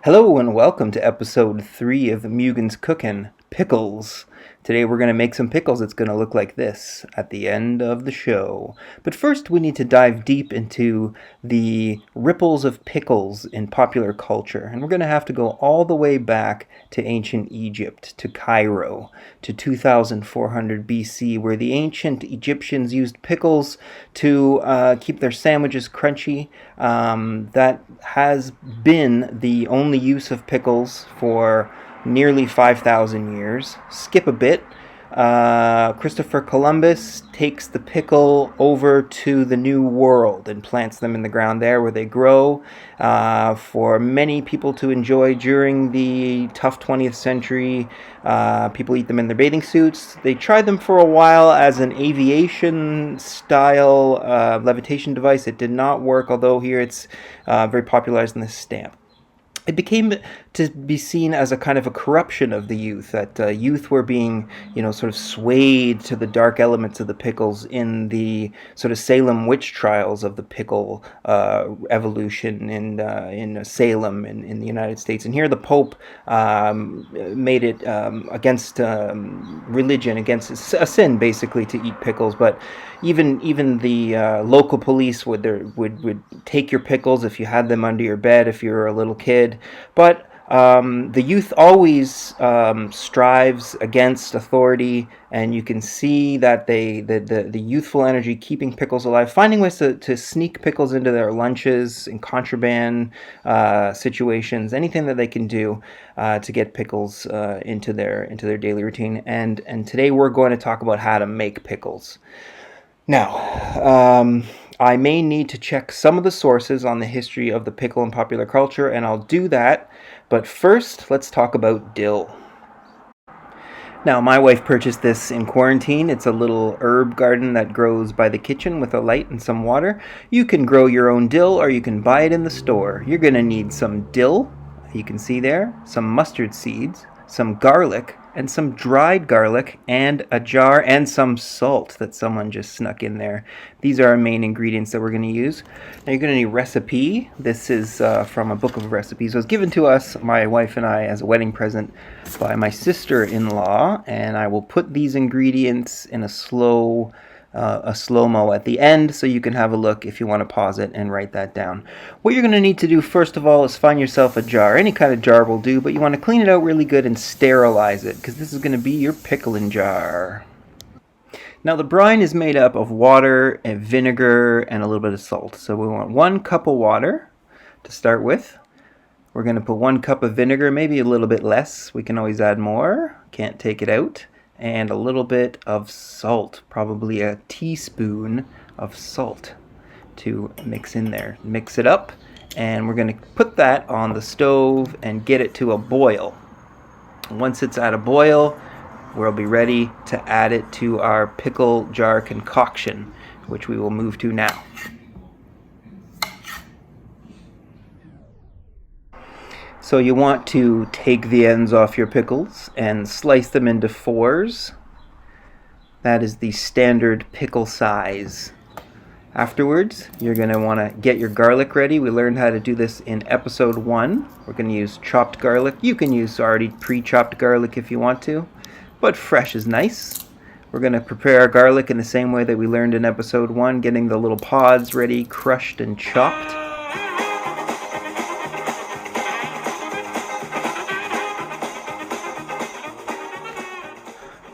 Hello and welcome to episode 3 of Mugan's Cookin' Pickles. Today we're going to make some pickles. It's going to look like this at the end of the show. But first we need to dive deep into the ripples of pickles in popular culture. And we're going to have to go all the way back to ancient Egypt, to Cairo, to 2400 BC, where the ancient Egyptians used pickles to keep their sandwiches crunchy. That has been the only use of pickles for nearly 5,000 years. Skip a bit. Christopher Columbus takes the pickle over to the New World and plants them in the ground there where they grow for many people to enjoy during the tough 20th century. People eat them in their bathing suits. They tried them for a while as an aviation style levitation device. It did not work, although here it's very popularized in this stamp. It became to be seen as a kind of a corruption of the youth, that youth were being, sort of swayed to the dark elements of the pickles in the sort of Salem witch trials of the pickle evolution in Salem in the United States. And here the Pope made it against religion, against a sin, basically, to eat pickles. But even the local police would take your pickles if you had them under your bed if you were a little kid. But the youth always strives against authority, and you can see that the youthful energy keeping pickles alive, finding ways to sneak pickles into their lunches in contraband situations, anything that they can do to get pickles into their daily routine. And today we're going to talk about how to make pickles. Now, I may need to check some of the sources on the history of the pickle in popular culture, and I'll do that. But first, let's talk about dill. Now, my wife purchased this in quarantine. It's a little herb garden that grows by the kitchen with a light and some water. You can grow your own dill, or you can buy it in the store. You're going to need some dill, you can see there, some mustard seeds, some garlic, and some dried garlic, and a jar, and some salt that someone just snuck in there. These are our main ingredients that we're going to use. Now you're going to need recipe. This is from a book of recipes. It was given to us, my wife and I, as a wedding present by my sister-in-law, and I will put these ingredients in a slow-mo at the end, so you can have a look if you want to pause it and write that down. What you're going to need to do first of all is find yourself a jar. Any kind of jar will do, but you want to clean it out really good and sterilize it, because this is going to be your pickling jar. Now the brine is made up of water and vinegar and a little bit of salt. So we want 1 cup of water to start with. We're going to put 1 cup of vinegar, maybe a little bit less. We can always add more. Can't take it out. And a little bit of salt, probably a teaspoon of salt to mix in there. Mix it up, and we're going to put that on the stove and get it to a boil. Once it's at a boil, we'll be ready to add it to our pickle jar concoction, which we will move to now. So you want to take the ends off your pickles and slice them into 4s. That is the standard pickle size. Afterwards, you're going to want to get your garlic ready. We learned how to do this in episode 1. We're going to use chopped garlic. You can use already pre-chopped garlic if you want to, but fresh is nice. We're going to prepare our garlic in the same way that we learned in episode 1, getting the little pods ready, crushed and chopped.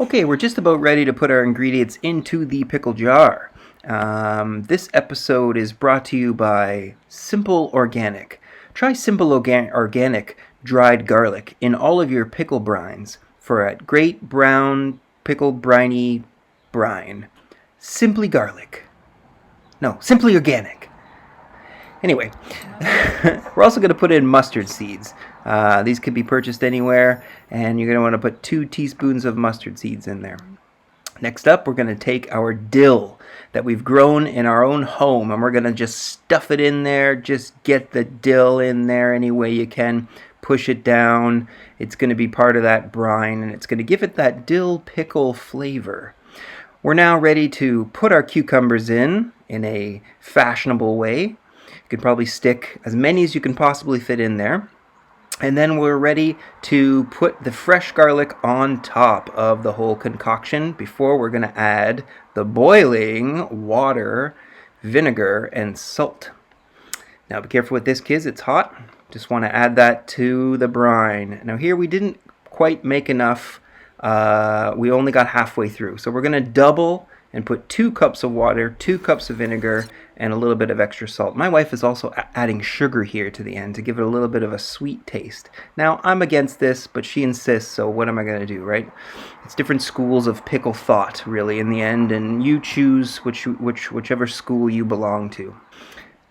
Okay, we're just about ready to put our ingredients into the pickle jar. This episode is brought to you by Simple Organic. Try Simple Organic dried garlic in all of your pickle brines for a great brown pickle briny brine. Simply Organic. Anyway, we're also going to put in mustard seeds. These could be purchased anywhere, and you're going to want to put 2 teaspoons of mustard seeds in there. Next up, we're going to take our dill that we've grown in our own home, and we're going to just stuff it in there. Just get the dill in there any way you can. Push it down. It's going to be part of that brine, and it's going to give it that dill pickle flavor. We're now ready to put our cucumbers in a fashionable way. You could probably stick as many as you can possibly fit in there. And then we're ready to put the fresh garlic on top of the whole concoction before we're going to add the boiling water, vinegar, and salt. Now be careful with this, kids. It's hot. Just want to add that to the brine. Now here we didn't quite make enough. We only got halfway through. So we're going to double and put 2 cups of water, 2 cups of vinegar, and a little bit of extra salt. My wife is also adding sugar here to the end to give it a little bit of a sweet taste. Now, I'm against this, but she insists, so what am I going to do, right? It's different schools of pickle thought, really, in the end, and you choose whichever school you belong to.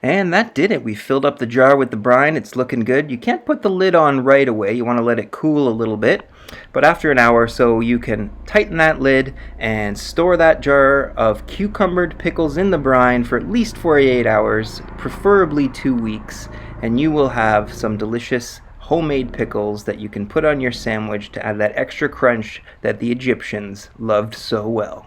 And that did it. We filled up the jar with the brine. It's looking good. You can't put the lid on right away. You want to let it cool a little bit. But after an hour or so, you can tighten that lid and store that jar of cucumbered pickles in the brine for at least 48 hours, preferably 2 weeks, and you will have some delicious homemade pickles that you can put on your sandwich to add that extra crunch that the Egyptians loved so well.